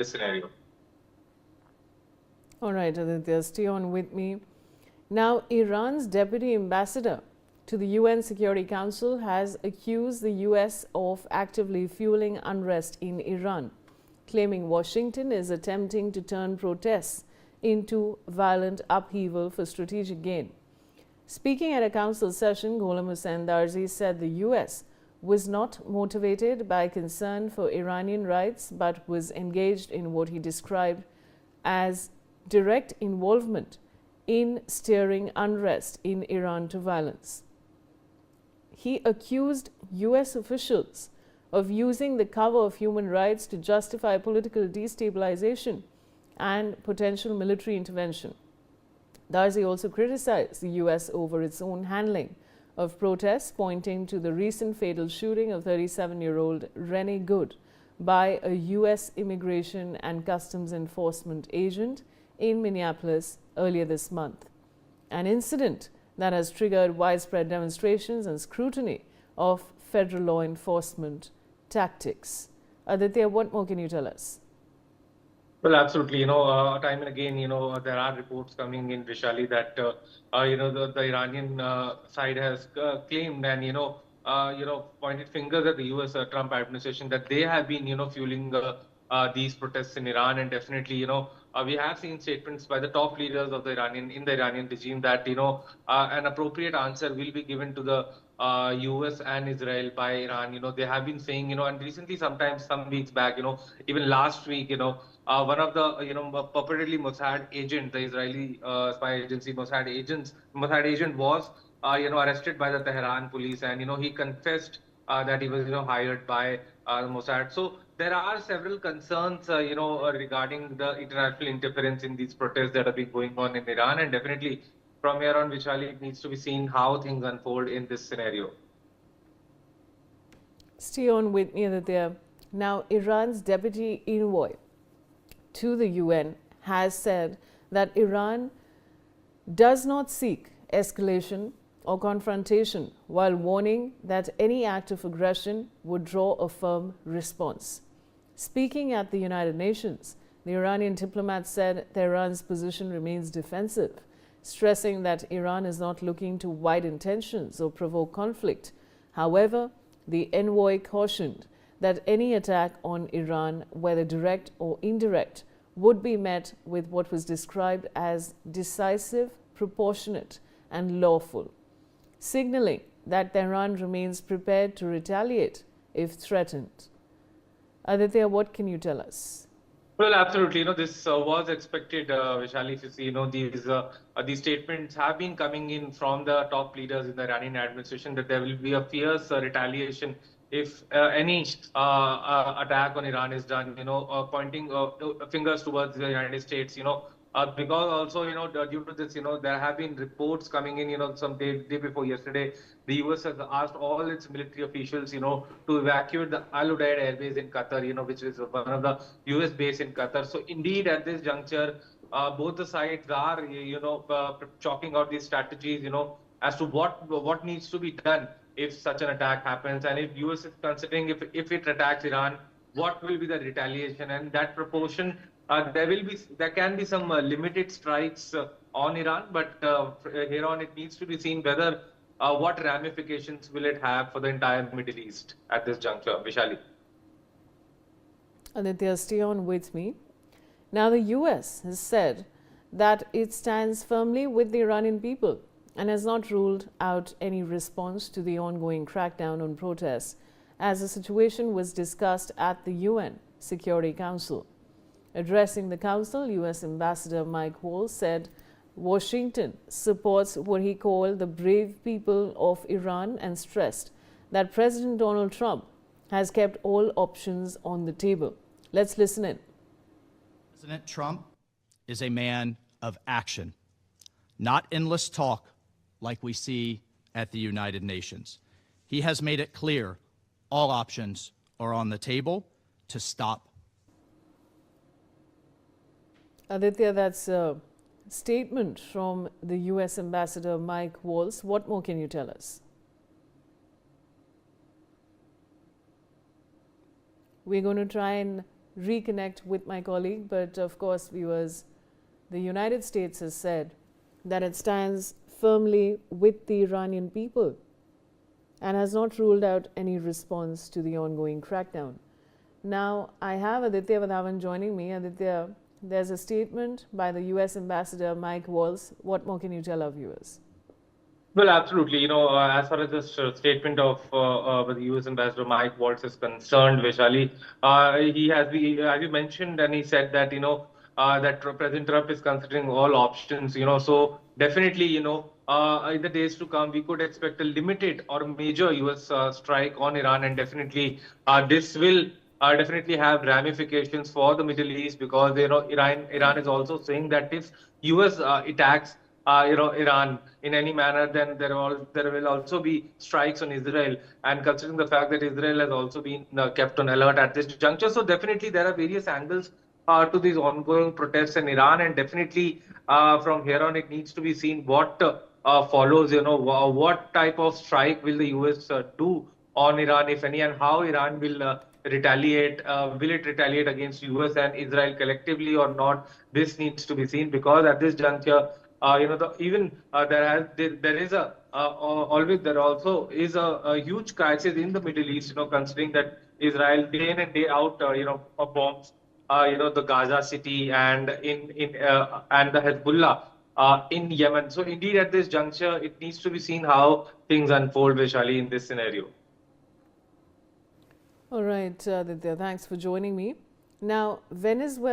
this scenario. All right, Aditya, stay on with me. Now, Iran's deputy ambassador to the UN Security Council has accused the US of actively fueling unrest in Iran, claiming Washington is attempting to turn protests into violent upheaval for strategic gain. Speaking at a council session, Gholam Hossein Darzi said the US was not motivated by concern for Iranian rights but was engaged in what he described as direct involvement in steering unrest in Iran to violence. He accused US officials of using the cover of human rights to justify political destabilization and potential military intervention. Darzi also criticized the US over its own handling of protests, pointing to the recent fatal shooting of 37-year-old Renee Good by a US Immigration and Customs Enforcement agent in Minneapolis earlier this month, an incident that has triggered widespread demonstrations and scrutiny of federal law enforcement tactics. Aditya, what more can you tell us? Well, absolutely. Time and again, there are reports coming in, Vishali, that the Iranian side has claimed and pointed fingers at the U.S. Trump administration that they have been fueling these protests in Iran, and definitely we have seen statements by the top leaders of the Iranian regime that an appropriate answer will be given to the US and Israel by Iran. They have been saying, and recently, sometimes some weeks back, even last week, one of the, purportedly Mossad agent, the Israeli spy agency Mossad agent was, arrested by the Tehran police, and he confessed that he was, hired by Mossad. So there are several concerns, regarding the international interference in these protests that have been going on in Iran, and definitely from here on, Vishali, it needs to be seen how things unfold in this scenario. Stay on with me, Aditya. Now, Iran's deputy envoy to the UN has said that Iran does not seek escalation or confrontation, while warning that any act of aggression would draw a firm response. Speaking at the United Nations, the Iranian diplomat said Tehran's position remains defensive, stressing that Iran is not looking to widen tensions or provoke conflict. However, the envoy cautioned that any attack on Iran, whether direct or indirect, would be met with what was described as decisive, proportionate, and lawful, signaling that Tehran remains prepared to retaliate if threatened. Aditya, what can you tell us? Well, absolutely. This was expected, Vishali, if you see, these statements have been coming in from the top leaders in the Iranian administration that there will be a fierce retaliation if any attack on Iran is done, pointing fingers towards the United States, because also, due to this, there have been reports coming in, some day before yesterday, the US has asked all its military officials, to evacuate the Al Udeid airbase in Qatar, which is one of the US base in Qatar. So indeed, at this juncture, both the sides are, chalking out these strategies, as to what needs to be done if such an attack happens, and if US is considering if it attacks Iran, what will be the retaliation, and that proportion. There can be some limited strikes on Iran, but here on it needs to be seen whether what ramifications will it have for the entire Middle East at this juncture, Vishali. Aditya, stay on with me. Now, the US has said that it stands firmly with the Iranian people and has not ruled out any response to the ongoing crackdown on protests, as the situation was discussed at the UN Security Council. Addressing the Council, US Ambassador Mike Waltz said Washington supports what he called the brave people of Iran and stressed that President Donald Trump has kept all options on the table. Let's listen in. President Trump is a man of action, not endless talk like we see at the United Nations. He has made it clear all options are on the table to stop. Aditya, that's a statement from the US Ambassador Mike Waltz. What more can you tell us? We're going to try and reconnect with my colleague. But of course, viewers, the United States has said that it stands firmly with the Iranian people and has not ruled out any response to the ongoing crackdown. Now, I have Aditya Vadhavan joining me. Aditya, there's a statement by the US Ambassador Mike Waltz. What more can you tell our viewers? Well, absolutely. As far as this statement of the U.S. Ambassador Mike Waltz is concerned, Vaishali, he has been, as you mentioned, and he said that that President Trump is considering all options. So definitely, in the days to come, we could expect a limited or major U.S. Strike on Iran, and definitely this will definitely have ramifications for the Middle East, because Iran is also saying that if U.S. Attacks Iran in any manner, then there will also be strikes on Israel. And considering the fact that Israel has also been kept on alert at this juncture, so definitely there are various angles to these ongoing protests in Iran, and definitely from here on it needs to be seen what follows. What type of strike will the US do on Iran, if any, and how Iran will retaliate. Will it retaliate against US and Israel collectively or not? This needs to be seen, because at this juncture, there is a always there also is a huge crisis in the Middle East. Considering that Israel day in and day out, bombs, the Gaza city and and the Hezbollah in Yemen. So indeed, at this juncture, it needs to be seen how things unfold, Vaishali, in this scenario. All right, Aditya, thanks for joining me. Now, Venezuela